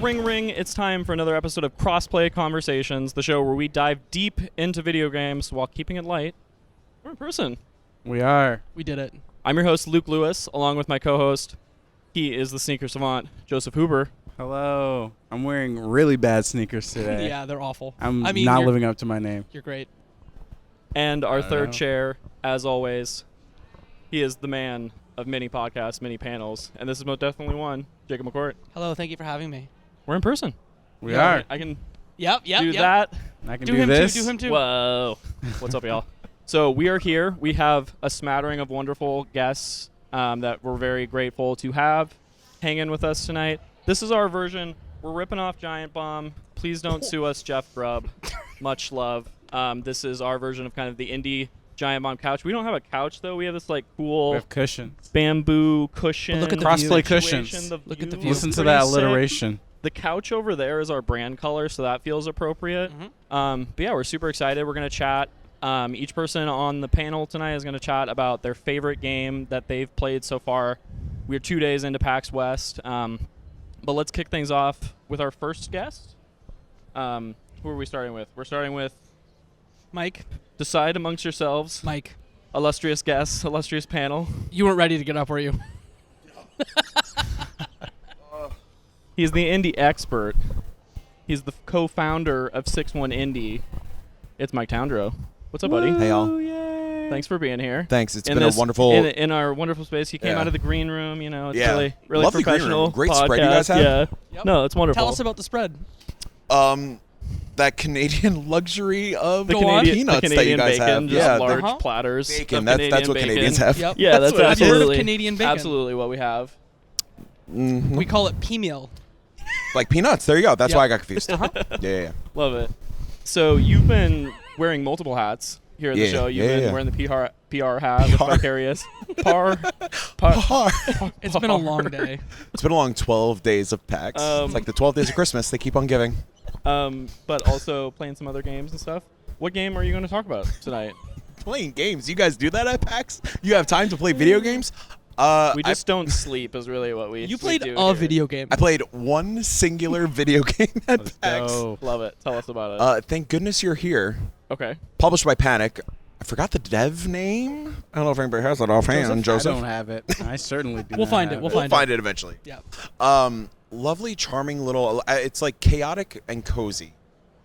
Ring Ring, it's time for another episode of Crossplay Conversations, the show where we dive deep into video games while keeping it light. We're in person. We are. We did it. I'm your host, Luke Lewis, along with my co-host. He is the sneaker savant, Joseph Huber. Hello. I'm wearing really bad sneakers today. Yeah, they're awful. I'm not living up to my name. You're great. And our third chair, as always, he is the man of many podcasts, many panels, and this is most definitely one, Jacob McCourt. Hello, thank you for having me. We're in person. We are. I can Yep. do that. I can Do do him this. too. Do him too. Whoa. What's up, y'all? So we are here. We have a smattering of wonderful guests that we're very grateful to have hanging with us tonight. This is our version. We're ripping off Giant Bomb. Please don't sue us, Jeff Grubb. Much love. This is our version of kind of the indie Giant Bomb couch. We don't have a couch, though. We have this, like, cool We have cushions. bamboo cushion. But look at the Crossplay view. cushions. Look at the view. Listen to Pretty that sick. alliteration. The couch over there is our brand color, so that feels appropriate. Mm-hmm. But yeah, we're super excited. We're going to chat. Each person on the panel tonight is going to chat about their favorite game that they've played so far. We're 2 days into PAX West. But let's kick things off with our first guest. Who are we starting with? We're starting with Mike. decide amongst yourselves. Mike. Illustrious guests, illustrious panel. You weren't ready to get up, were you? He's the indie expert. He's the co-founder of 6-1 Indie. It's Mike Towndrow. What's up, buddy? Hey, y'all. Yay. Thanks for being here. Thanks. It's In been this- a wonderful. in our wonderful space. He came Yeah. out of the green room. You know, it's Yeah. really Lovely green room. professional. Great spread you guys podcast. have. Yeah. Yep. No, it's wonderful. Tell us about the spread. That Canadian luxury of the Go on. Canadian, peanuts the that Canadian you guys bacon, have. just Yeah, large Uh-huh. platters. bacon. Of That's Canadian what bacon. Canadians have. Yep. Yeah, that's That's what it is. Have you heard of absolutely Canadian bacon? absolutely what we have. Mhm. We call it P-meal. Like peanuts. There you go. That's Yep. why I got confused. Uh-huh. Yeah. Love it. So you've been wearing multiple hats here at the Yeah, show. You've yeah, been yeah. wearing the PR hat with PR. Vicarious. Par. It's been a long day. It's been a long 12 days of PAX. Um, It's like the 12 days of Christmas. They keep on giving. But also playing some other games and stuff. What game are you going to talk about tonight? Playing games. You guys do that at PAX? You have time to play video games? We just don't sleep is really what we You played we do a here. video game. I played one singular video game at Let's PAX. go. Love it. Tell us about it. Thank goodness you're here. Okay. Published by Panic. I forgot the dev name. I don't know if anybody has that offhand, Joseph. I don't have it. I certainly do We'll not find have it. We'll We'll find find it eventually. Yeah. Lovely, charming little. It's like chaotic and cozy.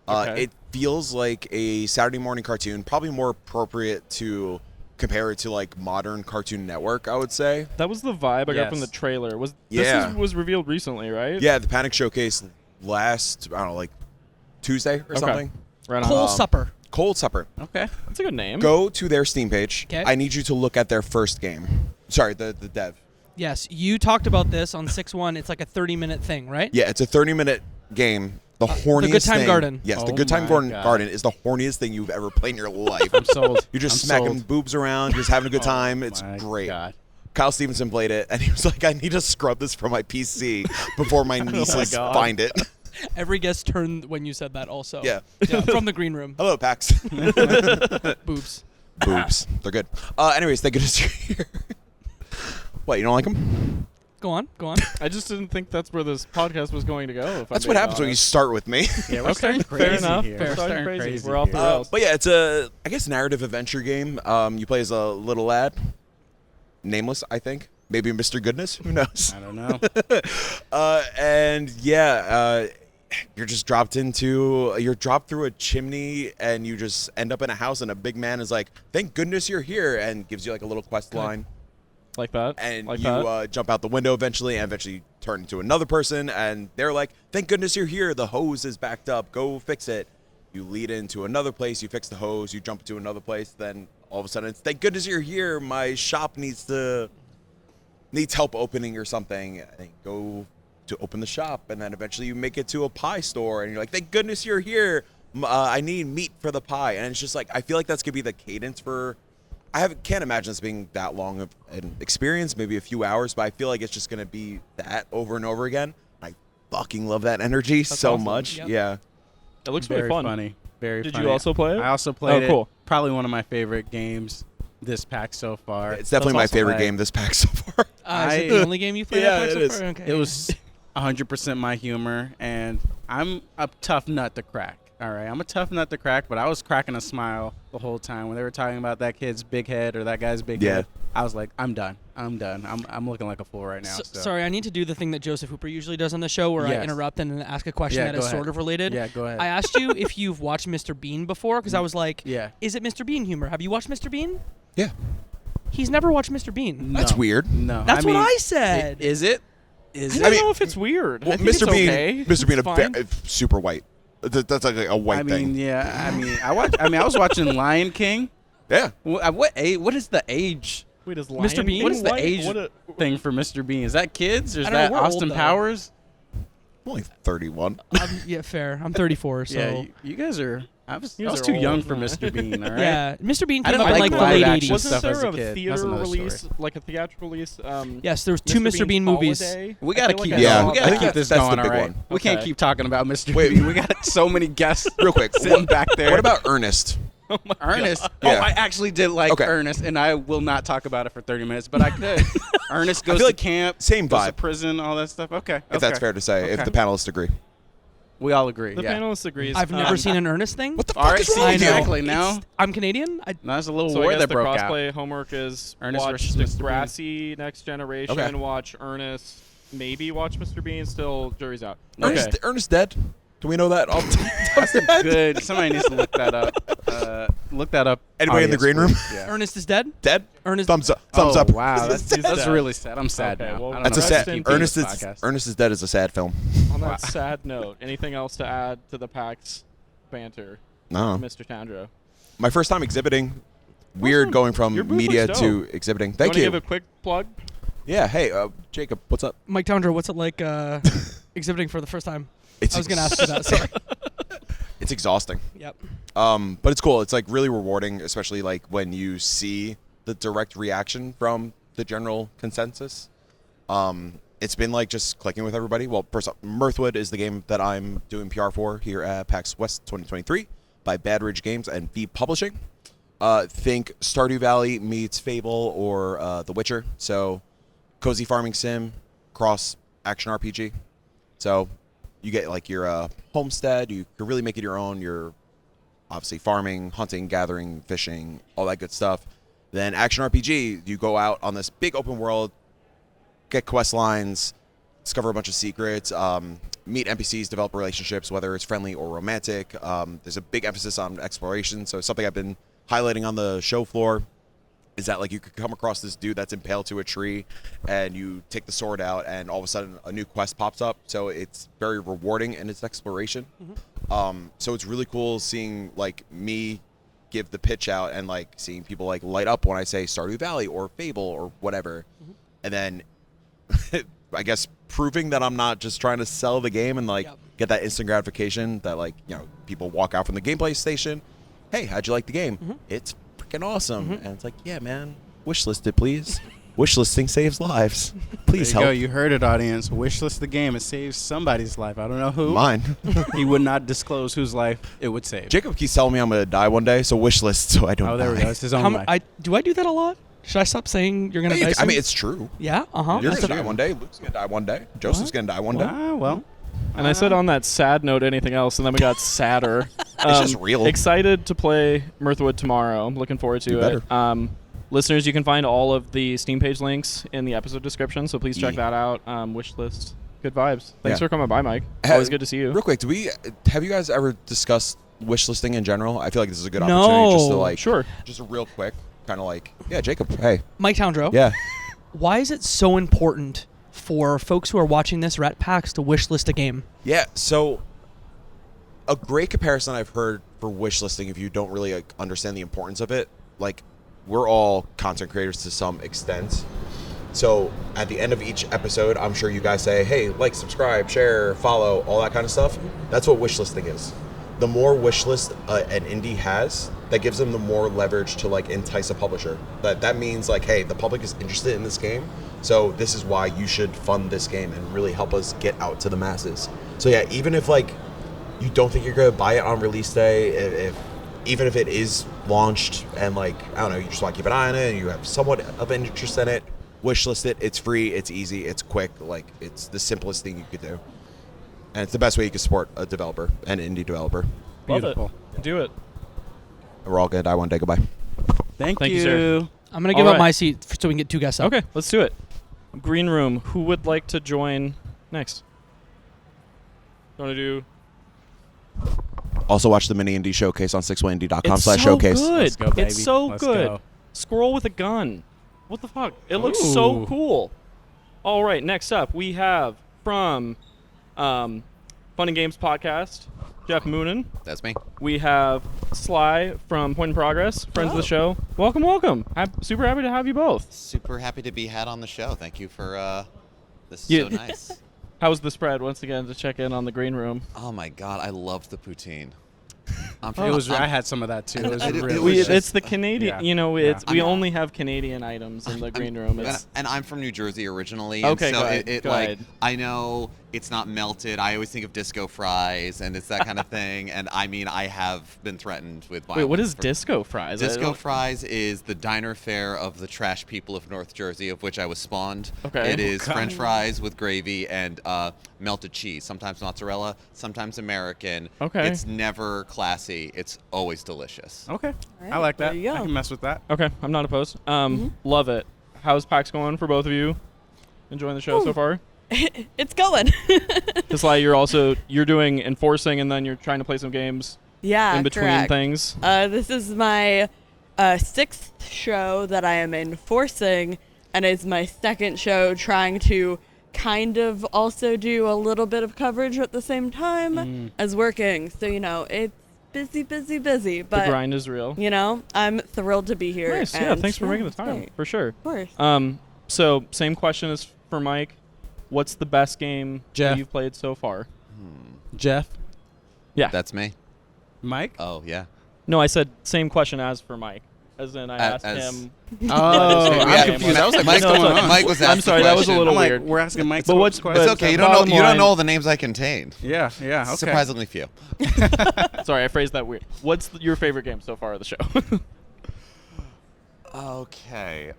Okay. It feels like a Saturday morning cartoon. Probably more appropriate to compare it to like modern Cartoon Network, I would say. That was the vibe I got from the Yes. trailer. Yeah. This was revealed recently, right? Yeah, the Panic Showcase last, I don't know, like Tuesday or something. Right on. Cold Supper. Cold Supper. Okay. That's a good name. Go to their Steam page. 'Kay. I need you to look at their first game. Sorry, the dev. Yes, you talked about this on 6-1. It's like a 30-minute thing, right? Yeah, it's a 30-minute game. The horniest Good Time thing- Garden. Yes, the Oh Good Time my Garden, God. Garden is the horniest thing you've ever played in your life. I'm sold. You're just I'm smacking sold. boobs around, just having a good Oh time. It's my great. God. Kyle Stevenson played it, and he was like, I need to scrub this from my PC before my nieces God. find it. Every guest turned when you said that also. Yeah. From the green room. Hello, PAX. Boobs. Boobs. They're good. Anyways, thank goodness you're here. What, you don't like them? Go on. I just didn't think that's where this podcast was going to go. If That's I'm what being happens when you honest. start with me. Yeah, we're Okay, starting fair crazy enough. here. We're We're starting starting crazy. crazy We're off here. the rails. But yeah, it's a, I guess, narrative adventure game. You play as a little lad. Nameless, I think. Maybe Mr. Goodness. Who knows? I don't know. And yeah, you're just dropped through a chimney, and you just end up in a house, and a big man is like, thank goodness you're here, and gives you like a little quest line. Like that. And like you that. jump out the window eventually, and eventually turn into another person, and they're like, thank goodness you're here, the hose is backed up, go fix it. You lead into another place, you fix the hose, you jump into another place, then all of a sudden it's, thank goodness you're here, my shop needs help opening or something. And you go to open the shop, and then eventually you make it to a pie store, and you're like, thank goodness you're here, I need meat for the pie. And it's just like, I feel like that's gonna be the cadence for, can't imagine this being that long of an experience, maybe a few hours, but I feel like it's just going to be that over and over again. I fucking love that energy so awesome. much. Yep. Yeah. It looks Very really fun. funny. Very Did funny. you also play it? I also played Oh, cool. it. Probably one of my favorite games this pack so far. It's definitely That's my awesome. favorite game this pack so far. Is it the only game you played? Yeah, at PAX it so is. far? Okay. It was. 100% my humor, and I'm a tough nut to crack. All right, I'm a tough nut to crack, but I was cracking a smile the whole time when they were talking about that kid's big head or that guy's big head. I was like, I'm done. I'm looking like a fool right now. Sorry, I need to do the thing that Joseph Hooper usually does on the show, where I interrupt and ask a question that is sort of related. Yeah, go ahead. I asked you if you've watched Mr. Bean before, because I was like, is it Mr. Bean humor? Have you watched Mr. Bean? Yeah. He's never watched Mr. Bean. No. That's weird. No, That's what I said. Is it? I don't know if it's weird. Well, I think Mr. Bean, okay. Mr. Bean, It's super white. That's like a white thing. I was watching Lion King. Yeah. What age? What is the age? Wait, is Mr. Bean? What is the age thing for Mr. Bean? Is that kids or is I don't know, that we're old, Austin though. Powers? I'm only 31. Yeah, fair. I'm 34, so. Yeah, you guys are. I was You guys too are young old, for huh? Mr. Bean. All right. Yeah, Mr. Bean I came didn't up in like like the live late action 80s. stuff Wasn't as there a a kid. theater That's another release, story. like a theatrical release? Yes, there was 2 Mr. Bean movies. Holiday? We I gotta feel keep. like I Yeah, saw we gotta I that. think keep this that's the going. All big right. one. We can't Okay. keep talking about Mr. Wait. Bean. We got so many guests Real quick. sitting back there. What about Ernest? Oh my Ernest? God. Oh, Yeah. I actually did like Okay. Ernest, and I will not talk about it for 30 minutes, but I could. Ernest goes feel to like camp, same goes to vibe. prison, all that stuff. Okay. If that's fair to say, if Okay. the panelists agree. We all agree. The yeah. panelist agrees. I've never seen an Ernest thing. What the All fuck right, is wrong see, with you? exactly. Now, I'm Canadian. now there's a little So I war guess that the broke out. crossplay homework is Ernest watch versus Mr. Degrassi, Next Generation, Okay. watch Ernest, maybe watch Mr. Bean. Still, jury's out. Ernest dead? Do we know that? Good. Somebody needs to look that up. Look that up. Anybody in the audience, green room? please. Yeah. Ernest is dead. Dead? Ernest. Thumbs up. Thumbs Oh, up. Wow, that's dead. really sad. I'm sad Okay, now. well, I don't That's know a if I Rest sad. in can peace. keep Ernest this is podcast. Ernest is dead is a sad film. On that sad note, anything else to add to the PAX banter, No. Mr. Towndrow? My first time exhibiting. Weird Awesome. going from Your booth media looks to dope. exhibiting. You Thank wanna you. give a quick plug? Yeah. Hey, Jacob, what's up? Mike Towndrow, what's it like exhibiting for the first time? It's I was going to ask you that. Sorry. It's exhausting. Yep. But it's cool. It's like really rewarding, especially like when you see the direct reaction from the general consensus. It's been like just clicking with everybody. Well, first off, Mirthwood is the game that I'm doing PR for here at PAX West 2023 by Bad Ridge Games and V Publishing. Think Stardew Valley meets Fable or The Witcher. So cozy farming sim, cross action RPG. So you get like your homestead. You can really make it your own. You're obviously farming, hunting, gathering, fishing, all that good stuff. Then action RPG, you go out on this big open world, get quest lines, discover a bunch of secrets, meet NPCs, develop relationships, whether it's friendly or romantic. There's a big emphasis on exploration. So something I've been highlighting on the show floor is that like you could come across this dude that's impaled to a tree and you take the sword out and all of a sudden a new quest pops up. So it's very rewarding in its exploration. So it's really cool seeing like me give the pitch out and like seeing people like light up when I say Stardew Valley or Fable or whatever. And then I guess proving that I'm not just trying to sell the game and like get that instant gratification that like, you know, people walk out from the gameplay station. Hey, how'd you like the game? It's freaking awesome. And it's like, yeah, man, wishlist it, please. Wishlisting saves lives. Please There you help. go. You heard it, audience. Wishlist the game. It saves somebody's life. I don't know who. Mine. He would not disclose whose life it would save. Jacob keeps telling me I'm going to die one day, so wishlist so I don't Oh, there we die. go. It's his own life. Do I do that a lot? Should I stop saying you're going to die I soon? mean, it's true. Yeah? Uh-huh. You're That's going to a- die one day. Luke's going to die one day. Joseph's going to die one day. Ah, well. And I said on that sad note, anything else, and then we got sadder. It's just real. Excited to play Mirthwood tomorrow. I'm looking forward to You it. better. Listeners, you can find all of the Steam page links in the episode description, so please check Yeah. that out. Wishlist, good vibes. Thanks Yeah. for coming by, Mike. Hey, Always good to see you. Real quick, have you guys ever discussed wishlisting in general? I feel like this is a good opportunity just to No. like, Sure. just a real quick kind of like, yeah, Jacob, hey, Mike Towndrow. yeah. Why is it so important for folks who are watching this or at PAX to wishlist a game? Yeah, so a great comparison I've heard for wish listing, if you don't really like, understand the importance of it, like we're all content creators to some extent. So at the end of each episode, I'm sure you guys say, hey, like, subscribe, share, follow, all that kind of stuff. That's what wish listing is. The more wish list an indie has, that gives them the more leverage to like entice a publisher. That means like, hey, the public is interested in this game, so this is why you should fund this game and really help us get out to the masses. So yeah, even if like you don't think you're gonna buy it on release day, even if it is launched and like, I don't know, you just want to keep an eye on it and you have somewhat of an interest in it, wishlist it. It's free. It's easy. It's quick. Like, it's the simplest thing you could do. And it's the best way you can support a developer, an indie developer. Beautiful. Love it. Do it. We're all good. I one day. Goodbye. Thank you, you. sir. I'm gonna give up Alright. my seat so we can get 2 guests up. Okay, let's do it. Green room. Who would like to join next? You want to do? Also, watch the mini indie showcase on It's so sixwayindie.com/showcase. good. Let's go, baby. It's so Let's good. go. Squirrel with a gun. What the fuck? It looks so Ooh. cool. All right, next up we have from Fun and Games Podcast, Geoff Moonen. That's me. We have Sly from Point in Progress, friends of the Hello. show. Welcome, welcome. I'm super happy to have you both. Super happy to be had on the show. Thank you for this is You- so nice. How was the spread? Once again, to check in on the green room. Oh my god, I loved the poutine. I had some of that too. It was It really was just- It's the Canadian. Yeah. You know, Yeah. it's we I'm- only have Canadian items in the green room. It's And I'm from New Jersey originally. Okay, and so go ahead, it go like ahead. I know it's not melted. I always think of disco fries and it's that kind of thing. And I mean, I have been threatened with wait. violence. What is for- disco fries? I Disco don't- fries is the diner fare of the trash people of North Jersey, of which I was spawned. Okay. It is Okay. French fries with gravy and melted cheese, sometimes mozzarella, sometimes American. Okay. It's never classy. It's always delicious. Okay. Right, I like that. there you I go. can mess with that. Okay, I'm not opposed. Love it. How's PAX going for both of you? Enjoying the show so far? It's going. Just like you're doing enforcing and then you're trying to play some games Yeah, in between correct. things. This is my 6th show that I am enforcing, and it's my 2nd show trying to kind of also do a little bit of coverage at the same time as working. So, it's busy, The but, grind is real. I'm thrilled to be here. Nice. Yeah, and thanks for making the it's time great. for sure. Of course. So same question as for Mike. What's the best game Geoff. that you've played so far? Jeff, Yeah. That's me. Mike. Oh yeah. No, I said same question as for Mike. As in, I asked as- him. Oh, Yeah, I'm confused. I was like, Mike, what's going on? Mike was I'm asked sorry, the that was a question. little I'm like, weird. we're asking Mike. But some what's- questions. It's okay. You Bottom don't line- know all the names I contain. Yeah. Okay. Surprisingly few. Sorry, I phrased that weird. What's your favorite game so far of the show? Okay.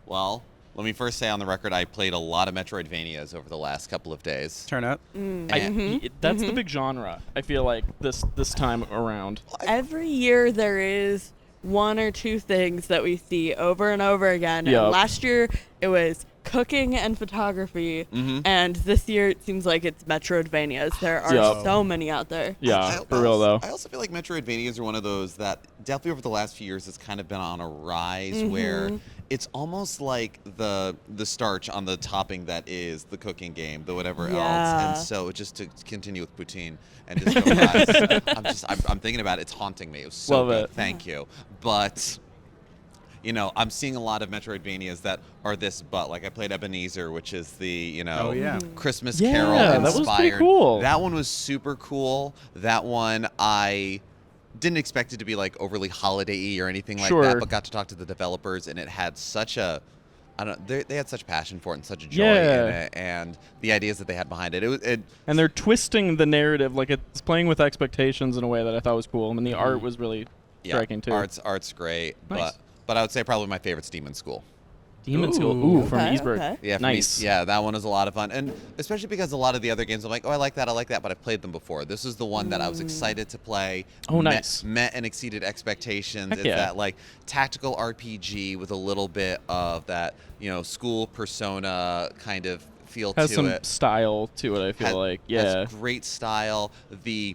Well, let me first say on the record, I played a lot of Metroidvanias over the last couple of days. Turn up. That's the big genre. I feel like this time around. Every year there is 1 or 2 things that we see over and over again. Yup. And last year it was cooking and photography, Mhm. and this year it seems like it's Metroidvanias. There are Yup. so many out there. Yeah, for real though. I also feel like Metroidvanias are one of those that definitely over the last few years has kind of been on a rise where it's almost like the starch on the topping that is the cooking game, the whatever Yeah. else. And so just to continue with poutine and disco fries, I'm thinking about it. It's haunting me. It was so Love good. it. Thank you. But I'm seeing a lot of Metroidvanias that are this, but like I played Ebenezer, which is the Oh yeah. Christmas Yeah, Carol that was inspired. pretty cool. That one was super cool. That one I didn't expect it to be like overly holiday-y or anything like Sure. that, but got to talk to the developers and it had such a they had such passion for it and such a joy Yeah. in it, and the ideas that they had behind it. And they're twisting the narrative, like it's playing with expectations in a way that I thought was cool. I mean, the art was really striking too. Art's great, Nice. but I would say probably my favorite's Demon School. Demon School. Ooh. Ooh, from Okay, Eastburg. okay. Yeah, for Nice. Me, yeah, that one is a lot of fun, and especially because a lot of the other games I'm like, oh, I like that, but I've played them before. This is the one that I was excited to play. Oh, nice. Met and exceeded expectations. Heck It's yeah. that like tactical RPG with a little bit of that, school persona kind of feel Has to some it. style to it. I feel like, yeah. Has great style. The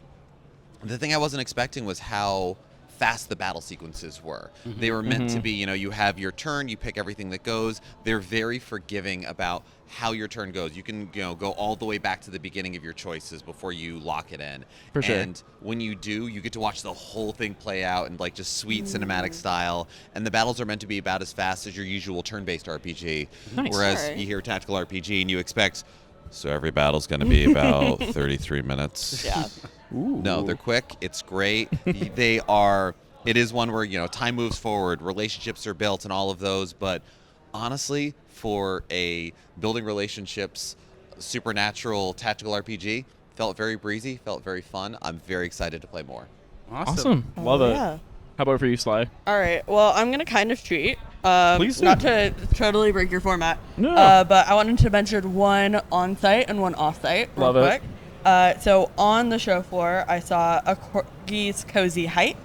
thing I wasn't expecting was how fast the battle sequences were. They were meant to be, you have your turn, you pick everything that goes. They're very forgiving about how your turn goes. You can, go all the way back to the beginning of your choices before you lock it in. For sure. And when you do, you get to watch the whole thing play out in like just sweet cinematic style. And the battles are meant to be about as fast as your usual turn-based RPG. Nice. Whereas Sure. you hear tactical RPG and you expect, so every battle's going to be about 33 minutes. Yeah. Ooh. No, they're quick. It's great. It is one where, time moves forward, relationships are built and all of those. But honestly, for a building relationships, supernatural tactical RPG, felt very breezy, felt very fun. I'm very excited to play more. Awesome. Love Oh, it. yeah. How about for you, Sly? All right. Well, I'm going to kind of cheat. Please do. Not to totally break your format, No. but I wanted to mention one on-site and one off-site real Love it. quick. So on the show floor, I saw a Corgi's Cozy Hike,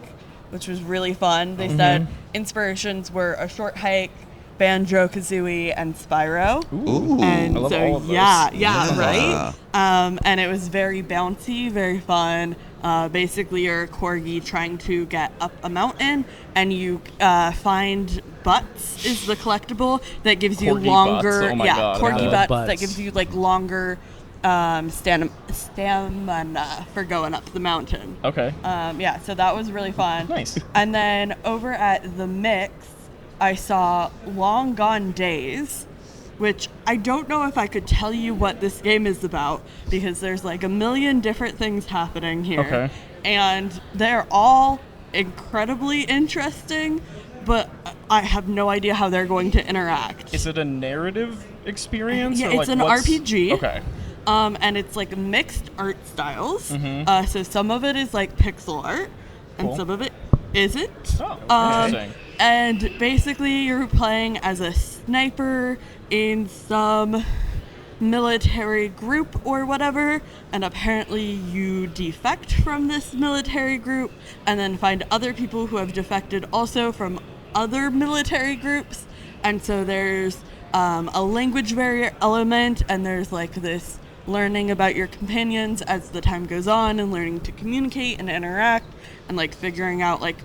which was really fun. They said inspirations were a short hike, Banjo-Kazooie, and Spyro. Ooh. And I love so all of those. yeah, right. And it was very bouncy, very fun. Basically, you're a corgi trying to get up a mountain, and you find butts is the collectible that gives you Corgi longer. butts. Oh my God, I corgi love butts butts. that gives you like longer stamina for going up the mountain. Okay. Yeah, so that was really fun. Nice. And then over at the Mix, I saw Long Gone Days, which I don't know if I could tell you what this game is about because there's like a million different things happening here. Okay. And they're all incredibly interesting, but I have no idea how they're going to interact. Is it a narrative experience? Yeah, or it's like an what's- RPG. Okay. And it's like mixed art styles. Mm-hmm. So some of it is like pixel art, and Cool. some of it isn't. Oh, interesting. And basically, you're playing as a sniper in some military group or whatever, and apparently you defect from this military group and then find other people who have defected also from other military groups. And so there's a language barrier element, and there's like this learning about your companions as the time goes on and learning to communicate and interact and like figuring out like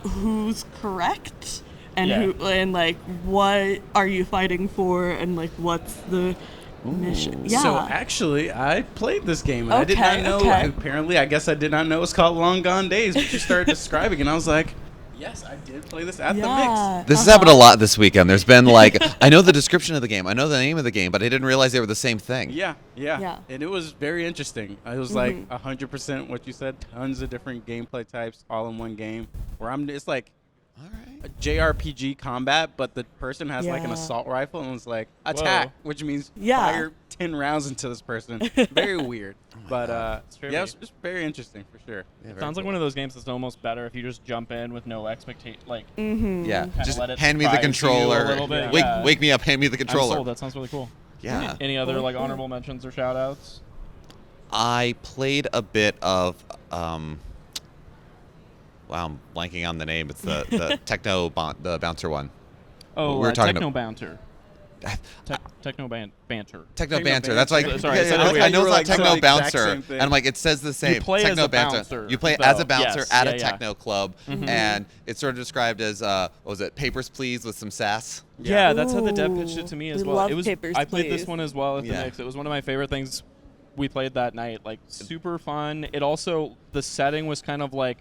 who's correct and Yeah. who and like what are you fighting for and like what's the mission. Yeah. So actually, I played this game and I did Okay, not know. okay. Apparently, I guess I did not know it's called Long Gone Days. But you started describing, and I was like, "Yes, I did play this at the Yeah. This has happened a lot this weekend. There's been like, I know the description of the game, I know the name of the game, but I didn't realize they were the same thing. mix." Yeah. Yeah. And it was very interesting. It was like 100% what you said. Tons of different gameplay types, all in one game. Where it's like All right. a JRPG combat, but the person has like an Yeah. assault rifle and it's like attack, Whoa. which means Yeah. fire 10 rounds into this person. Very weird. But very yeah, it's very interesting for sure. Yeah, very Sounds like cool. one of those games that's almost better if you just jump in with no expectation. Like, Yeah, Kinda just let it hand me the surprise you a controller. little bit, Wake, yeah. wake me up, hand me the I'm controller. sold. That sounds really cool. Yeah. Any other like honorable mentions or shout outs? I played a bit of wow, I'm blanking on the name. It's the the bouncer one. Oh, We were talking Techno Banter. Techno Banter. Techno Techno Banter. That's like Banter. Sorry, I said it weird. I know You were it's not like, Techno the exact Bouncer, same thing. and I'm like, it says the same. play Techno as a Banter. bouncer, You play though. as a bouncer Yes, at yeah, a yeah. techno club, and it's sort of described as what was it, Papers, Please, with some sass. Yeah, that's how the dev pitched it to me Ooh, as we well. love It was. Papers, I played this Please. one as well at the Yeah. mix. It was one of my favorite things we played that night. Like super fun. It also the setting was kind of like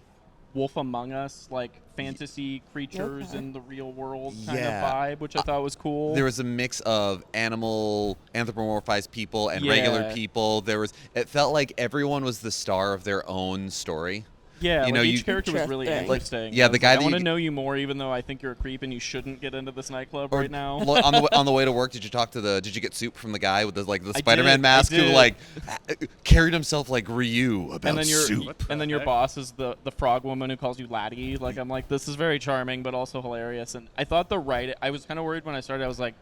Wolf Among Us, like fantasy creatures Okay. in the real world kind Yeah. of vibe, which I thought was cool. There was a mix of anthropomorphized people and regular Yeah. people. It felt like everyone was the star of their own story. Yeah, You like know, each you- character was really Interesting. interesting. yeah, I the was guy like, that I want to you- know you more, even though I think you're a creep and you shouldn't get into this nightclub Or right now. on the way to work, did you talk to Did you get soup from the guy with the I Spider-Man did, mask I who did. like carried himself like Ryu about and then your soup? and then your heck? boss is the frog woman who calls you laddie. Like I'm like, this is very charming but also hilarious. And I thought I was kind of worried when I started. I was like,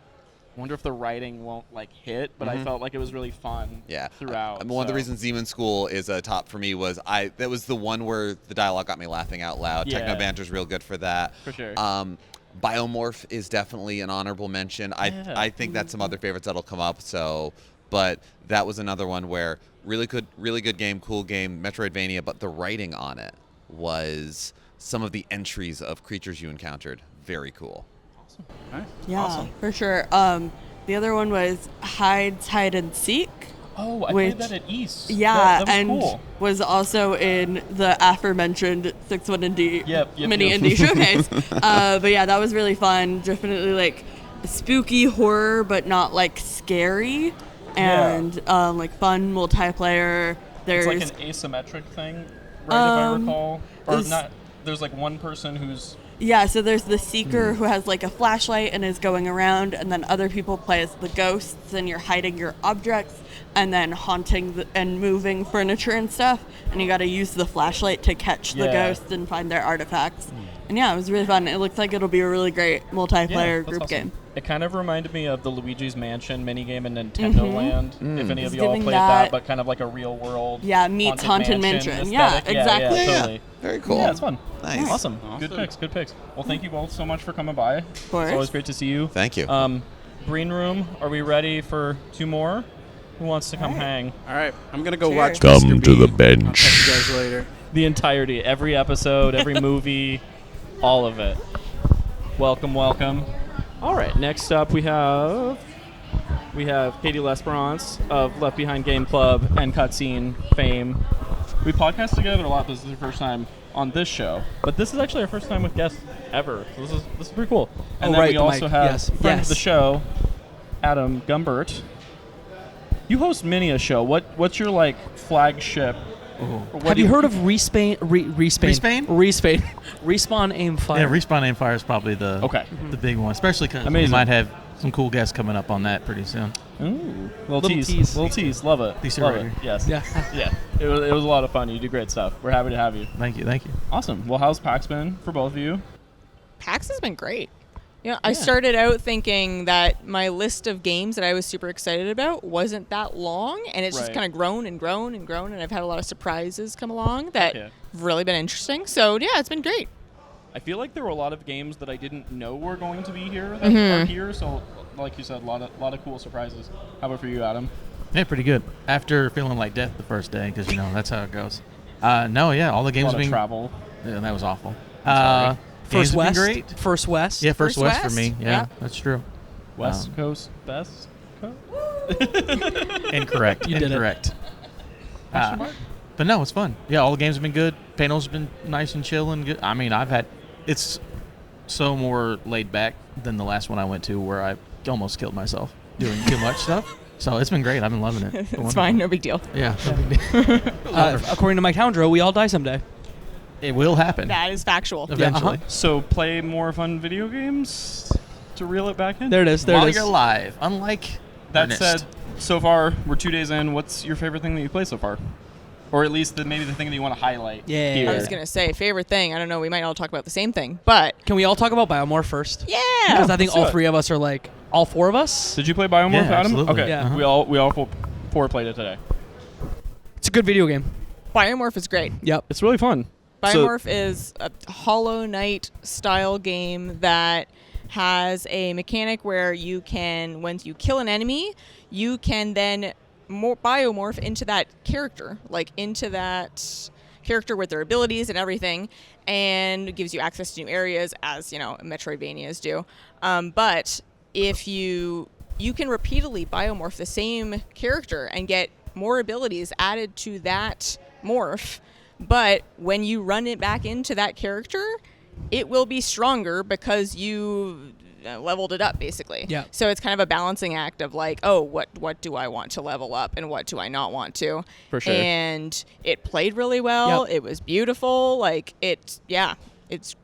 I wonder if the writing won't like hit, but I felt like it was really fun. Yeah, throughout. One of the so. reasons Demon School is a top for me was that was the one where the dialogue got me laughing out loud. Yeah. Techno Banter's real good for that. For sure. Biomorph is definitely an honorable mention. Yeah. I think that's some other favorites that'll come up. So, but that was another one where really good game, cool game, Metroidvania, but the writing on it was some of the entries of creatures you encountered. Very cool. Nice. Yeah, Awesome. for sure. The other one was Hide and Seek. Oh, I which- played that at East. Yeah, that was and cool. was also in the aforementioned 6-1 Indie Yep, mini yep. indie showcase. But yeah, that was really fun. Definitely like spooky horror, but not like scary, and like fun multiplayer. There's It's like an asymmetric thing, right? If I recall, or there's- not. There's like one person who's yeah, so there's the seeker who has like a flashlight and is going around, and then other people play as the ghosts, and you're hiding your objects and then haunting and moving furniture and stuff, and you got to use the flashlight to catch the Yeah. ghosts and find their artifacts. And yeah, it was really fun. It looks like it'll be a really great multiplayer that's group awesome. game. It kind of reminded me of the Luigi's Mansion minigame in Nintendo Land. If any of It's y'all giving played that, but kind of like a real world. Yeah, meets Haunted Mansion. Yeah, aesthetic. exactly. Yeah. Very cool. Yeah, it's fun. Nice. Awesome. Good picks. Well, thank you both so much for coming by. Of course. It's always great to see you. Thank you. Green room, are we ready for 2 more? Who wants to come hang? All right, I'm gonna go Cheers. watch. Come Mr. to the Bean. bench. I'll catch you guys later. The entirety, every episode, every movie, all of it. Welcome. All right, next up we have Katie Lesperance of Left Behind Game Club and Cutscene fame. We podcast together a lot. This is the first time on this show, but this is actually our first time with guests ever. So this is pretty cool. And then right, we the also mic. have Yes, friend of yes. the show, Adam Gumbert. You host many a show. What's your like flagship? Have you heard of Respawn? Respawn? Respawn Aim Fire. Yeah, Respawn Aim Fire is probably the big one, especially because we Amazing. might have some cool guests coming up on that pretty soon. Ooh, little tease. tease, love it. Teaser Love ready. it. Yes. Yeah. Yeah. It was a lot of fun. You do great stuff. We're happy to have you. Thank you. Awesome. Well, how's PAX been for both of you? PAX has been great. I started out thinking that my list of games that I was super excited about wasn't that long, and it's just Right. kind of grown and grown and grown, and I've had a lot of surprises come along that Okay. have really been interesting. So yeah, it's been great. I feel like there were a lot of games that I didn't know were going to be here that are here. So, like you said, a lot of cool surprises. How about for you, Adam? Yeah, pretty good. After feeling like death the first day, because that's how it goes. All the A games lot of being travel. Yeah, that was awful. sorry. Games First have been West. great. First West. Yeah, First West for West. me. Yeah, Yeah. that's true. West Coast, best coast. Incorrect. You did it. Incorrect. Question mark? But no, it's fun. Yeah, all the games have been good. Panel's been nice and chill and good. I mean, it's so more laid back than the last one I went to where I almost killed myself doing too much stuff. So it's been great. I've been loving it. It's fine, no big deal. Yeah. No big deal. According to Towndrow, we all die someday. It will happen That is factual. eventually. So play more fun video games to reel it back in. There it is. There While it is. you're live, unlike That Ernest. said, so far we're 2 days in. What's your favorite thing that you played so far, or at least maybe the thing that you want to highlight? Yeah. here. I was gonna say favorite thing. I don't know. We might all talk about the same thing, but Can we all talk about Biomorph first? yeah. Because I think let's all do it. 3 of us are like, all 4 of us? Did you play Biomorph, Yeah, Adam? absolutely. Okay. Yeah. We all four played it today. It's a good video game. Biomorph is great. Yep. It's really fun. Biomorph is a Hollow Knight style game that has a mechanic where you can, once you kill an enemy, you can then biomorph into that character, like into that character with their abilities and everything, and it gives you access to new areas, as Metroidvanias do. But if you can repeatedly biomorph the same character and get more abilities added to that morph. But when you run it back into that character, it will be stronger because you leveled it up, basically. Yeah. So it's kind of a balancing act of like, oh, what do I want to level up and what do I not want to? For sure. And it played really well. Yep. It was beautiful. Like it's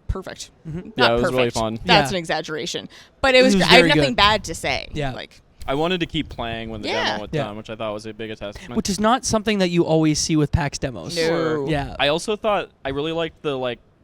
perfect. Yeah, Not it was perfect. really fun. That's Yeah. an exaggeration. But it was. It was I have very nothing good. bad to say. Yeah. Like I wanted to keep playing when the Yeah. demo was Yeah. done, which I thought was a big attachment. Which is not something that you always see with PAX demos. No. Yeah. I also thought I really liked the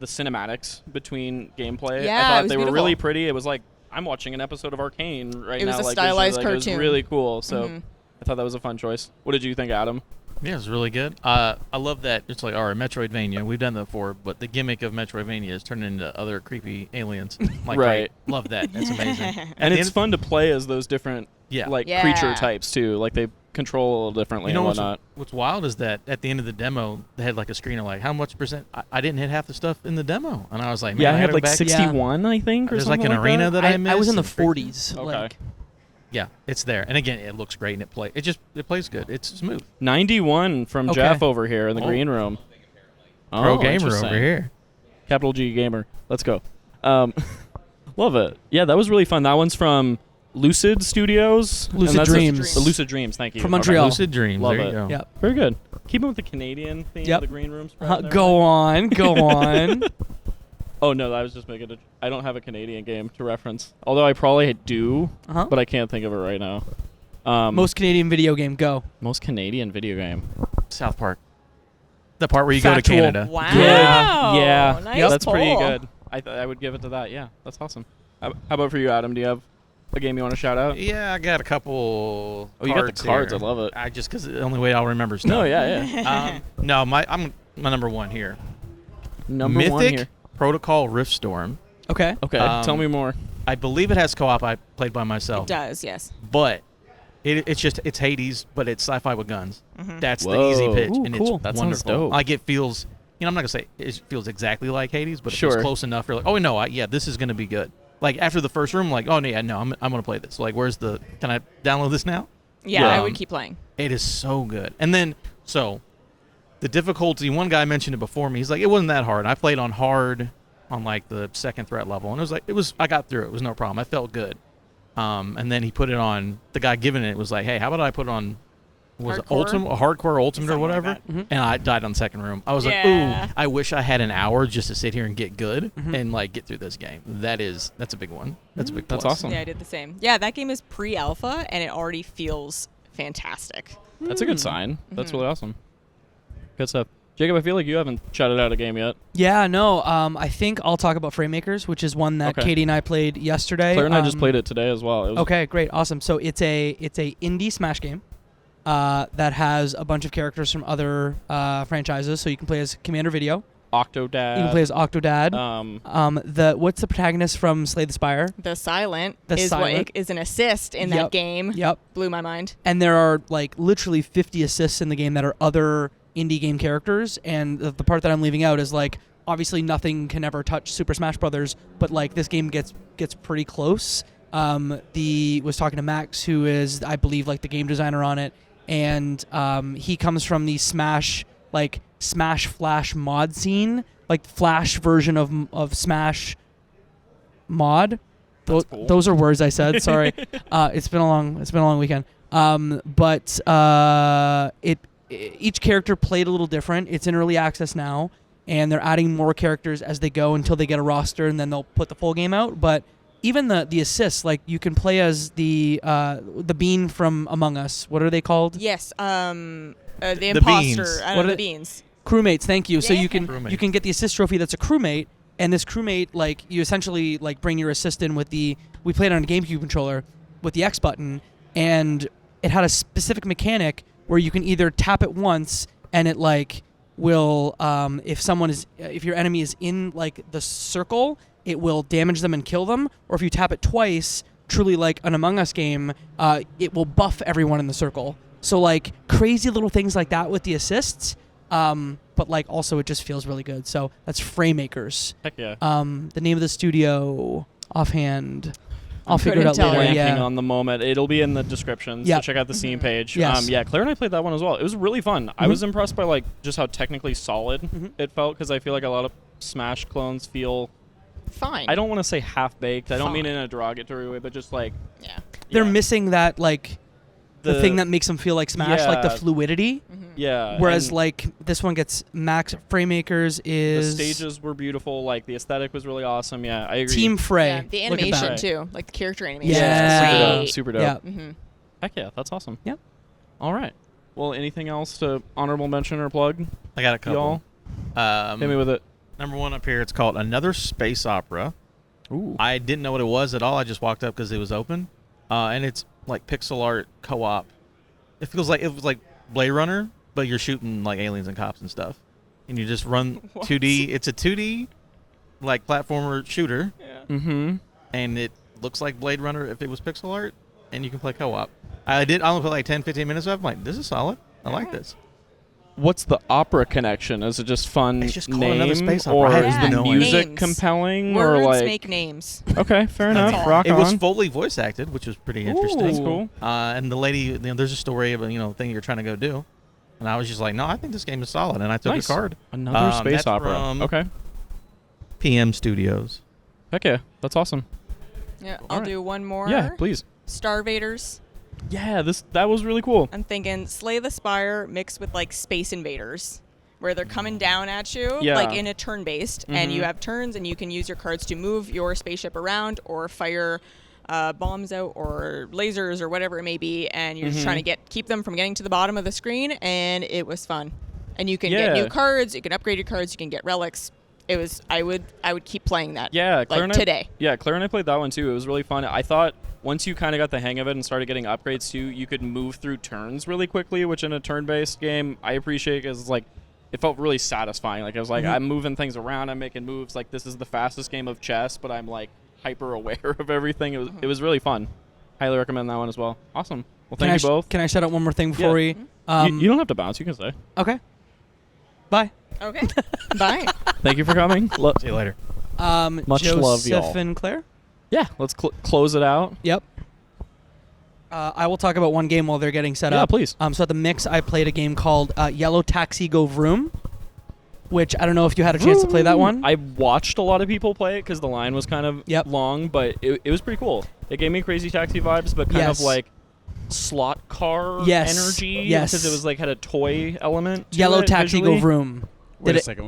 cinematics between gameplay. Yeah, I thought it was they were beautiful. really pretty. It was like I'm watching an episode of Arcane right It now. was a like, stylized visually, like, It cartoon. was really cool. So Mhm. I thought that was a fun choice. What did you think, Adam? Yeah, it's really good. I love that. It's like, all right, Metroidvania. We've done that before, but the gimmick of Metroidvania is turning into other creepy aliens. Like, Right. Love that. That's amazing. And the it's end- fun to play as those different Yeah. Yeah. creature types too. Like they control a little differently You know and whatnot. what's wild is that at the end of the demo, they had like a screen of like how much percent. I didn't hit half the stuff in the demo, and I was like, man, Yeah, I gotta had go like back. 61, I think. Or There's like something an arena that I I missed. was in the and freak- 40s. Okay. Like, Yeah, it's there, and again, it looks great and it plays good. It's smooth. 91 from Okay. Geoff over here in the Oh. green room. Pro Oh, gamer interesting. over here. Capital G gamer. Let's go. Love it. Yeah, that was really fun. That one's from Lucid Studios. and Lucid that's Dreams. The Lucid Dreams. Thank you. From Okay. Montreal. Lucid Dreams. Love there it. you go. Yep. Very good. Keeping with the Canadian theme. Yep. The green room spread there. Go on. Go on. Oh no, I was just making it. I don't have a Canadian game to reference. Although I probably do, Uh-huh. but I can't think of it right now. Most Canadian video game, go. most Canadian video game. South Park. The part where you go to Factual. Canada. wow. Yeah. Nice That's pretty pull. good. I would give it to that. Yeah, that's awesome. How about for you, Adam? Do you have a game you want to shout out? Yeah, I got a couple. Oh, you got the cards. Here. I love it. I just because the only way I'll remember stuff. No, yeah. No, I'm my number one here. Mythic one here. Protocol Riftstorm. Okay. Okay, tell me more. I believe it has co-op. I played by myself. It does, yes. But it's Hades, but it's sci-fi with guns. Mm-hmm. That's the easy pitch, Ooh, and cool. it's That sounds wonderful. dope. Like it feels, I'm not gonna say it feels exactly like Hades, but it Sure. feels close enough. You're like, oh no, this is gonna be good. Like after the first room, like, oh yeah, no, I'm gonna play this. Like, can I download this now? Yeah, I would keep playing. It is so good. And then the difficulty. One guy mentioned it before me. He's like, it wasn't that hard. I played on hard, on like the second threat level, and I got through it. It was no problem. I felt good. And then he put it on. The guy giving it was like, hey, how about I put it on? Was it Hardcore? hardcore ultimate or Something like whatever? that. Mhm. And I died on the second room. I was like, Yeah. ooh, I wish I had an hour just to sit here and get good Mhm. and like get through this game. That's a big one. That's a big. That's plus. awesome. Yeah, I did the same. Yeah, that game is pre-alpha, and it already feels fantastic. That's a good sign. That's Mhm. really awesome. Good stuff. Jacob, I feel like you haven't shouted out a game yet. Yeah, no. I think I'll talk about Framemakers, which is one that Okay. Katie and I played yesterday. Claire and I just played it today as well. It was Okay, great, awesome. So it's a indie Smash game that has a bunch of characters from other franchises. So you can play as Commander Video. Octodad. You can play as Octodad. What's the protagonist from Slay the Spire? The Silent The is Silent. what is an assist in that Yep. game. Yep. Blew my mind. And there are like literally 50 assists in the game that are other indie game characters. And the part that I'm leaving out is like obviously nothing can ever touch Super Smash Brothers, but like this game gets pretty close. Was talking to Max, who is I believe like the game designer on it, and he comes from the Smash Flash mod scene, like Flash version of Smash mod. That's cool. Those are words I said. Sorry. It's been a long weekend. Each character played a little different. It's in early access now, and they're adding more characters as they go until they get a roster, and then they'll put the full game out. But even the assists, like you can play as the bean from Among Us. What are they called? Yes. The beans. imposter. What are The they- beans. Crewmates. Thank you. So Yeah. you can Crewmate. get the assist trophy that's a crewmate, and this crewmate, like you essentially like bring your assist in with we played on a GameCube controller with the X button, and it had a specific mechanic where you can either tap it once and it like will if your enemy is in like the circle, it will damage them and kill them, or if you tap it twice, truly like an Among Us game, it will buff everyone in the circle. So like crazy little things like that with the assists, but like also it just feels really good. So that's Framemakers. Heck yeah. The name of the studio offhand, I'll figure it out couldn't tell later. you. Blanking Yeah. on the moment. It'll be in the description, so Yep. check out the Steam page. Yes. Yeah, Claire and I played that one as well. It was really fun. I was impressed by like just how technically solid it felt, because I feel like a lot of Smash clones feel, Fine. I don't want to say half-baked. I don't mean Fine. in a derogatory way, but just like Yeah. They're yeah. missing that like the thing that makes them feel like Smash, like the Yeah. fluidity. Yeah. Whereas and like this one gets Max Framemakers the is stages were beautiful. Like the aesthetic was really awesome. Yeah, I agree. Team Frey. Yeah, the Look at animation that. too, like the character animation. Yeah. is Super dope. Yeah. great. Mm-hmm. Heck yeah, that's awesome. Yep. All right. Well, anything else to honorable mention or plug, I got a couple. y'all? Hit me with it. Number one up here, it's called Another Space Opera. Ooh. I didn't know what it was at all. I just walked up because it was open, and it's like pixel art co-op. It was like Blade Runner, but you're shooting like aliens and cops and stuff, and you just run 2D. It's a 2D like platformer shooter, Mm-hmm. and it looks like Blade Runner if it was pixel art, and you can play co-op. I only put like 10-15 minutes of it. I'm like, this is solid. I like this. What's the opera connection? Is it just fun It's just called name, Another Space Opera. or I have is the no music idea. compelling, Words or like? make names. Okay, fair That's enough. all. Rock It on. was fully voice acted, which was pretty interesting. That's cool. And the lady, there's a story of a thing you're trying to go do, and I was just like, no, I think this game is solid, and I took Nice. a card. Another space that's opera. from Okay. PM Studios. Heck yeah, that's awesome. Yeah, All I'll right. do one more. Yeah, please. Starvaders. Yeah, that was really cool. I'm thinking Slay the Spire mixed with like Space Invaders, where they're coming down at you, Yeah. like in a turn-based, and you Mhm. have turns, and you can use your cards to move your spaceship around or fire bombs out or lasers or whatever it may be, and you're just trying to keep them from getting to the bottom of the screen, and it was fun. And you can get Yeah. new cards, you can upgrade your cards, you can get relics. I would keep playing that. Yeah, Claire like and today. Claire and I played that one too. It was really fun. I thought once you kind of got the hang of it and started getting upgrades too, you could move through turns really quickly, which in a turn-based game I appreciate because like it felt really satisfying. Like I was like, I'm moving things around, I'm making moves. Like this is the fastest game of chess, but I'm like hyper aware of everything. It was really fun. Highly recommend that one as well. Awesome. Well, thank you both. Can I shout out one more thing before we? You don't have to bounce. You can stay. Okay. Bye. Okay. Bye. Thank you for coming. See you later. Much love, y'all. Joseph and Claire. Yeah, let's close it out. Yep. I will talk about one game while they're getting set up. Yeah, please. So at the Mix, I played a game called Yellow Taxi Go Vroom, which I don't know if you had a chance to play that one. I watched a lot of people play it because the line was kind of long, but it was pretty cool. It gave me Crazy Taxi vibes, but kind of like slot car energy. Yes. Because it was like had a toy element to Yellow it Taxi visually. Go Vroom. Wait a second.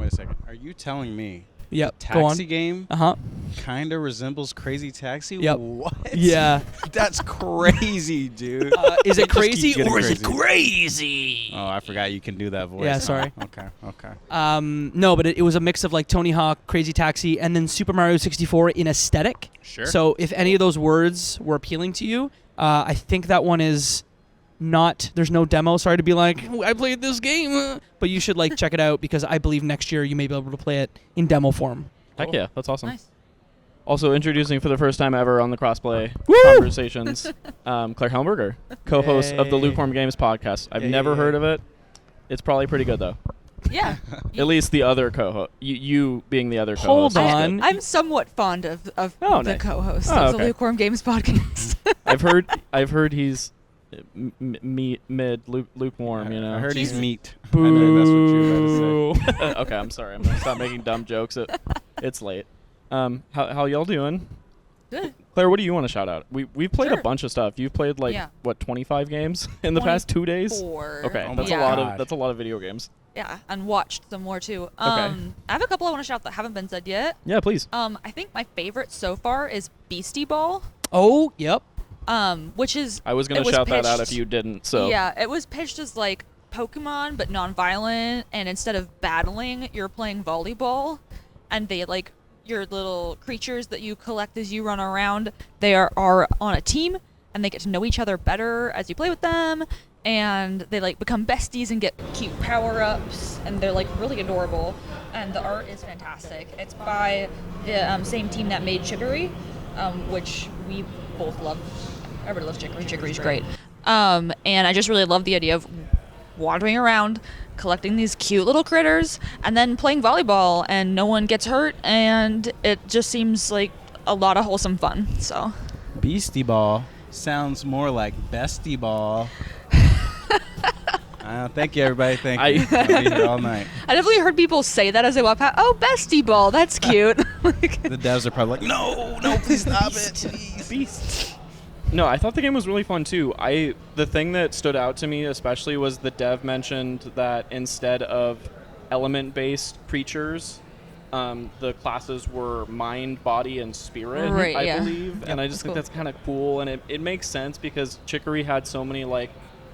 Are you telling me Yep. Go on. Taxi game Uh-huh. kind of resembles Crazy Taxi? Yep. What? Yeah. That's crazy, dude. Is it crazy getting or is it crazy. crazy? Oh, I forgot you can do that voice. Yeah, sorry. Okay. No, but it was a mix of like Tony Hawk, Crazy Taxi, and then Super Mario 64 in aesthetic. Sure. So if any of those words were appealing to you, I think that one is not. There's no demo. Sorry to be like, I played this game, but you should like check it out because I believe next year you may be able to play it in demo form. Heck yeah, that's awesome. Nice. Also introducing for the first time ever on the Crossplay Conversations, Claire Helmberger, co-host of the Yay. LukeWarmGames Podcast. I've Yeah, never yeah, heard yeah. of it. It's probably pretty good though. Yeah. At least the other co-host, you being the other co-host. Hold is on. good. I'm somewhat fond of Oh, the nice. co-host Oh, of okay. the Lukewarm Games Podcast. I've heard he's mid lukewarm. You know. I heard he's meat. Boo. I know that's what you were about to say. Okay, I'm sorry. I'm gonna stop making dumb jokes. It's late. How y'all doing? Good. Claire, what do you want to shout out? We've played a Sure. bunch of stuff. You've played like Yeah. what 25 games in the past 2 days? 4. Okay, Oh that's my a lot God. of that's a lot of video games. Yeah, and watched some more too. Okay. I have a couple I want to shout that haven't been said yet. Yeah, please. I think my favorite so far is Beastie Ball. Oh, yep. Which is I was gonna it was shout that out pitched- if you didn't. So Yeah, it was pitched as like Pokemon but non-violent, and instead of battling, you're playing volleyball, and they like your little creatures that you collect as you run around. They are on a team, and they get to know each other better as you play with them, and they like become besties and get cute power-ups, and they're like really adorable, and the art is fantastic. It's by the same team that made Chicory, which we both love. Everybody loves Chicory. Chicory's great. And I just really love the idea of wandering around, collecting these cute little critters, and then playing volleyball, and no one gets hurt, and it just seems like a lot of wholesome fun. So Beastie Ball sounds more like Bestie Ball. Thank you, everybody. Thank you. I'll be here all night. I definitely heard people say that as they walk past. Oh, bestie ball, that's cute. Like, The devs are probably like, no, please stop it. Please. Beast. No, I thought the game was really fun too. The thing that stood out to me especially was the dev mentioned that instead of element-based creatures, the classes were mind, body, and spirit, Right, I yeah. believe. And I just think that's that's kind of cool, and it makes sense because Chicory had so many like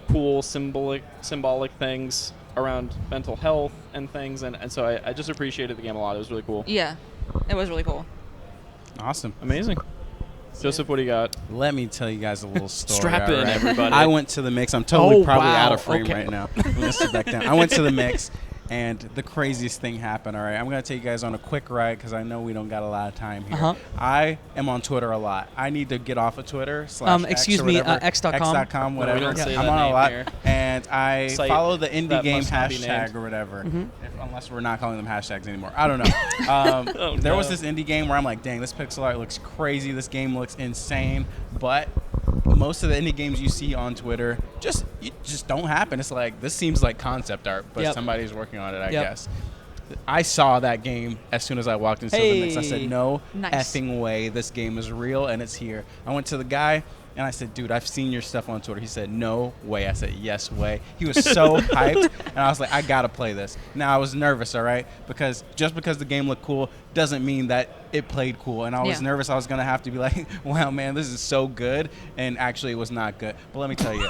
cool symbolic things around mental health and things, and so I just appreciated the game a lot. It was really cool. yeah, it was really cool. Awesome. Amazing. Joseph, what do you got? Let me tell you guys a little story. Strap in, all right? everybody. I went to the Mix. I'm totally Oh, probably wow. out of frame Okay. right now. I'm going to sit back down. I went to the Mix, and the craziest thing happened, all right? I'm going to take you guys on a quick ride because I know we don't got a lot of time here. Uh-huh. I am on Twitter a lot. I need to get off of Twitter / Excuse X or me, whatever. X.com. X.com, No, whatever. we don't say I'm that on a name lot. here. And I Site follow the indie that game must not be hashtag named. or whatever. Mm-hmm. Unless we're not calling them hashtags anymore. I don't know. Oh, There was no. this indie game where I'm like, dang, this pixel art looks crazy. This game looks insane. But most of the indie games you see on Twitter just don't happen. It's like, this seems like concept art, but Yep. somebody's working on it, I Yep. guess. I saw that game as soon as I walked into the Mix. I Hey. said, no Nice. effing way. This game is real and it's here. I went to the guy and I said, dude, I've seen your stuff on Twitter. He said, no way. I said, yes way. He was so hyped. And I was like, I got to play this. Now, I was nervous, all right? Because just because the game looked cool doesn't mean that it played cool. And I was Yeah. nervous I was going to have to be like, wow, man, this is so good. And actually, it was not good. But let me tell you,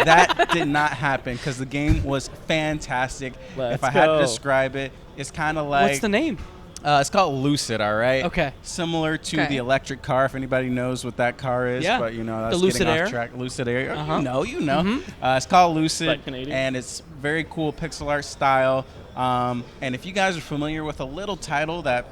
that did not happen because the game was fantastic. Let's if I had to go. describe it, it's kind of like... What's the name? It's called Lucid, all right? Okay. Similar to Okay. the electric car, if anybody knows what that car is. Yeah. But, that's The Lucid getting Air. off track. Lucid Air. Uh-huh. You know. It's called Lucid, Like Canadian? and it's very cool pixel art style. And if you guys are familiar with a little title that,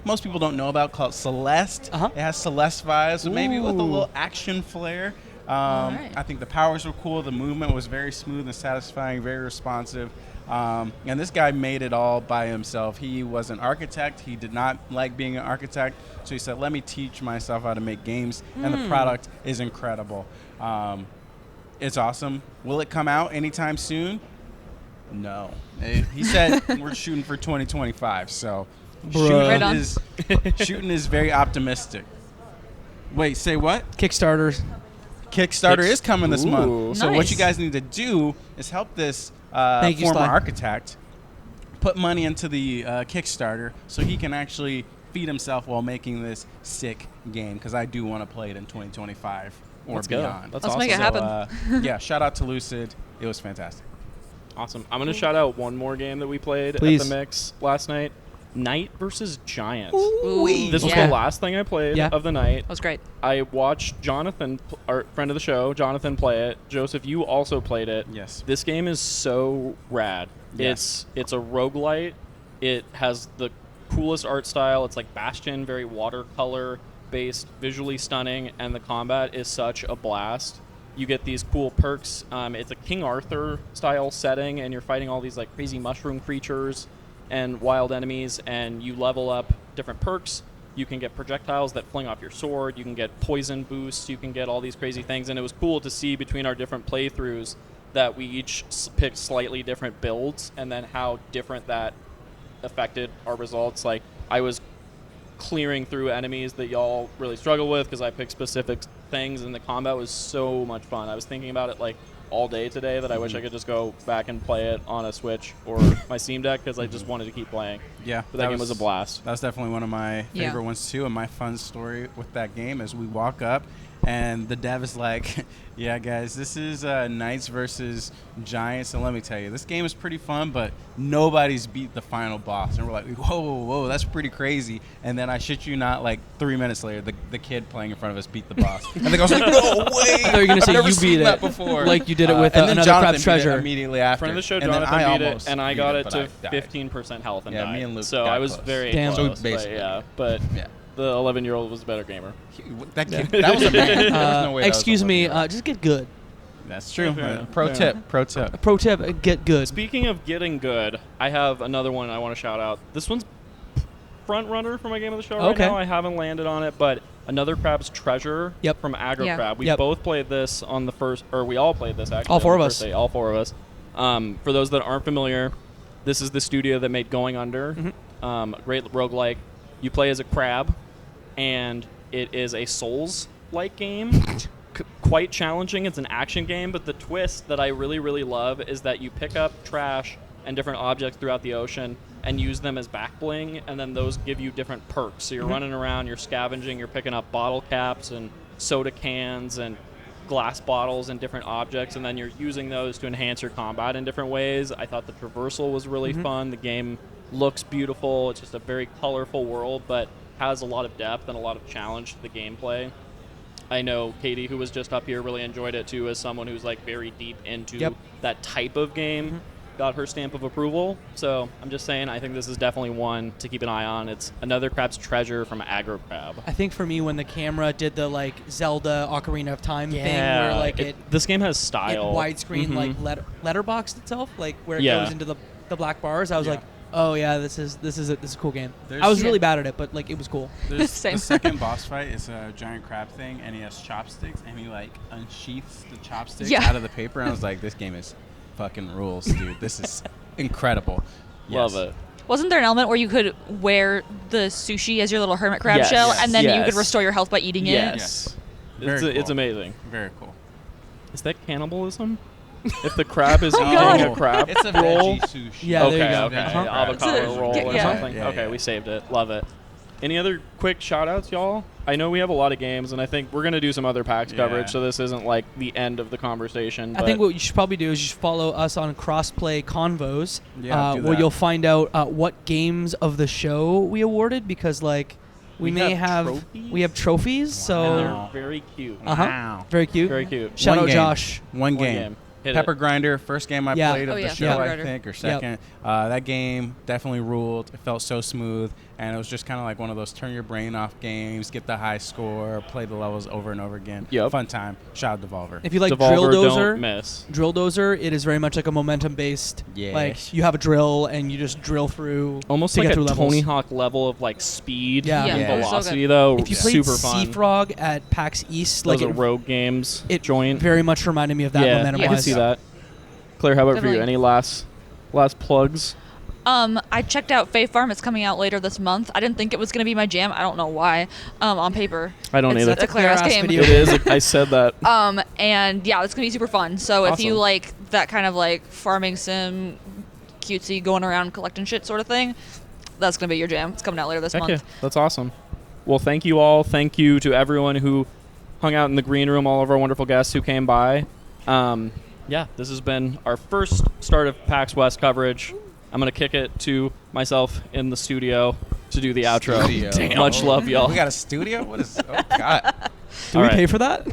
most people don't know about called Celeste, Uh-huh. it has Celeste vibes, but maybe with a Ooh. little action flair. right. I think the powers were cool. The movement was very smooth and satisfying, very responsive. And this guy made it all by himself. He was an architect. He did not like being an architect. So he said, let me teach myself how to make games. And the product is incredible. It's awesome. Will it come out anytime soon? No. He said we're shooting for 2025. So Right on. shooting is very optimistic. Wait, say what? Kickstarter. Kickstarter is coming this Ooh. month. So what Nice. you guys need to do is help this Thank you, former Sly. architect put money into the Kickstarter so he can actually feed himself while making this sick game, because I do want to play it in 2025 or Let's go. beyond. That's Let's awesome. make it happen. Yeah, shout out to Lucid. It was fantastic. Awesome. I'm going to shout out one more game that we played Please. at the Mix last night. Knight versus Giant. Ooh, This was yeah. the last thing I played Yeah. of the night. That was great. I watched Jonathan, our friend of the show, Jonathan, play it. Joseph, you also played it. Yes. This game is so rad. Yes. It's a roguelite. It has the coolest art style. It's like Bastion, very watercolor based, visually stunning, and the combat is such a blast. You get these cool perks. It's a King Arthur style setting, and you're fighting all these like crazy mushroom creatures and wild enemies, and you level up different perks. You can get projectiles that fling off your sword. You can get poison boosts. You can get all these crazy things. And it was cool to see between our different playthroughs that we each picked slightly different builds, and then how different that affected our results. Like, I was clearing through enemies that y'all really struggle with because I picked specific things, and the combat was so much fun. I was thinking about it like all day today that I wish I could just go back and play it on a Switch or my Steam Deck, because I just wanted to keep playing. Yeah. But that game was a blast. That was definitely one of my Yeah. favorite ones too. And my fun story with that game is we walk up and the dev is like, yeah, guys, this is Knights versus Giants. And let me tell you, this game is pretty fun, but nobody's beat the final boss. And we're like, whoa, that's pretty crazy. And then I shit you not, like 3 minutes later, the kid playing in front of us beat the boss. And the guy's like, no way. I thought you were gonna say I've never you seen beat that it before. like you did it with and then another Jonathan Crab's beat it Treasure. immediately after. Friend of the show, And then Jonathan I beat it, almost and I beat got it but to I died. 15% health and Yeah, died. me and Luke so got I was close. very Damn. close. So But basically, yeah, but Yeah. the 11-year-old was a better gamer. That kid, that was a man. There's no way that was Excuse a me, little girl. just get good. That's true. Yeah. Pro Yeah. tip. Pro tip, get good. Speaking of getting good, I have another one I want to shout out. This one's front runner for my game of the show right Okay. now. I haven't landed on it, but Another Crab's Treasure Yep. from Aggro Yeah. Crab. We Yep. both played this on the first, or we all played this actually. All four on the of first us. day, all four of us. For those that aren't familiar, this is the studio that made Going Under. Great roguelike. You play as a crab, and it is a Souls-like game. Quite challenging. It's an action game, but the twist that I really, really love is that you pick up trash and different objects throughout the ocean and use them as back bling, and then those give you different perks. So you're running around, you're scavenging, you're picking up bottle caps and soda cans and glass bottles and different objects, and then you're using those to enhance your combat in different ways. I thought the traversal was really fun. The game looks beautiful. It's just a very colorful world, but has a lot of depth and a lot of challenge to the gameplay. I know Katie, who was just up here, really enjoyed it too, as someone who's like very deep into Yep. that type of game. Got her stamp of approval. So I'm just saying, I think this is definitely one to keep an eye on. It's Another Crab's Treasure from Aggro Crab. I think for me, when the camera did the like Zelda Ocarina of Time thing, where like it this game has it style. widescreen Mhm. like letterboxed itself, like where it Yeah. goes into the black bars. I was Yeah. like, oh yeah, this is a cool game. There's- I was Yeah. really bad at it, but like it was cool. There's Same. the second boss fight is a giant crab thing, and he has chopsticks, and he like unsheaths the chopsticks Yeah. out of the paper. And I was like, this game is fucking rules, dude. This is incredible. Love Yes. it. Wasn't there an element where you could wear the sushi as your little hermit crab Yes. shell, and then you Yes. could restore your health by eating it? Yes. Very It's cool. amazing. Very cool. Is that cannibalism? If the crab is eating God. a crab It's a roll? veggie sushi. Yeah, okay, there you go. okay. Uh-huh. Avocado It's a- roll or yeah. something. Yeah, okay, yeah. we saved it. Love it. Any other quick shout-outs, y'all? I know we have a lot of games, and I think we're going to do some other PAX coverage, so this isn't like the end of the conversation. I think what you should probably do is you should follow us on Crossplay Convos, Yeah, where you'll find out what games of the show we awarded, because like we may have trophies. So and they're very cute. Wow. Very cute. Very cute. Shout One out game. Josh. One game. Hit Pepper it. Grinder, first game I Yeah. played of Oh, the yeah. show, Pepper I Grinder. think, or second. That game definitely ruled. It felt so smooth, and it was just kind of like one of those turn your brain off games, get the high score, play the levels over and over again. Yep. Fun time. Shout out Devolver. If you like Devolver, Drill don't Dozer, miss. Drill Dozer, it is very much like a momentum-based. Yes. Like you have a drill and you just drill through. Almost to like get a through levels. Tony Hawk level of like speed Yeah. and Yeah. velocity, So though. If you played super Sea fun. Frog at PAX East, Those like are it, Rogue Games it joint. very much reminded me of that yeah, momentum. I can see that. Claire, how about for you? Definitely. Any last plugs? I checked out Fae Farm. It's coming out later this month. I didn't think it was going to be my jam. I don't know why. On paper. I don't either. It's a Claire-ass Claire-ass game. video. It is. I said that. And yeah, it's going to be super fun. So if you Awesome. like that kind of like farming sim, cutesy, going around collecting shit sort of thing, that's going to be your jam. It's coming out later this Heck month. yeah, that's awesome. Well, thank you all. Thank you to everyone who hung out in the green room, all of our wonderful guests who came by. Yeah, this has been our first start of PAX West coverage. I'm going to kick it to myself in the studio to do the outro. Studio. Much love, y'all. We got a studio? What is... Oh, God. Do All we right. pay for that?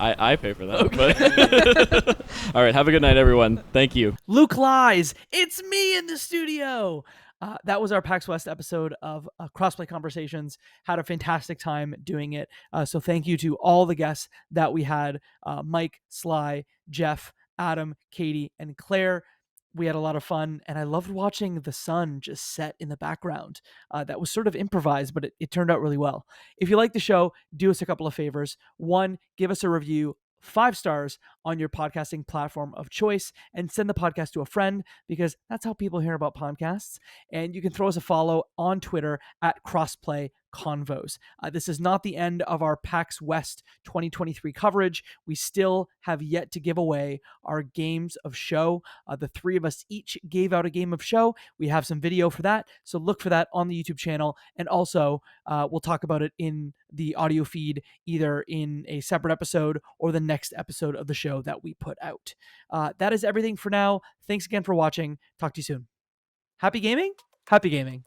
I pay for that. But all right, have a good night, everyone. Thank you. Luke lies. It's me in the studio. That was our PAX West episode of Crossplay Conversations. Had a fantastic time doing it. So thank you to all the guests that we had, Mike, Sly, Geoff, Adam, Katie, and Claire. We had a lot of fun, and I loved watching the sun just set in the background. That was sort of improvised, but it turned out really well. If you like the show, do us a couple of favors. One, give us a review, 5 stars on your podcasting platform of choice, and send the podcast to a friend, because that's how people hear about podcasts. And you can throw us a follow on Twitter at Crossplay Convos. This is not the end of our PAX West 2023 coverage. We still have yet to give away our games of show. The 3 of us each gave out a game of show. We have some video for that, so look for that on the YouTube channel. And also, we'll talk about it in the audio feed, either in a separate episode or the next episode of the show that we put out. That is everything for now. Thanks again for watching. Talk to you soon. Happy gaming? Happy gaming.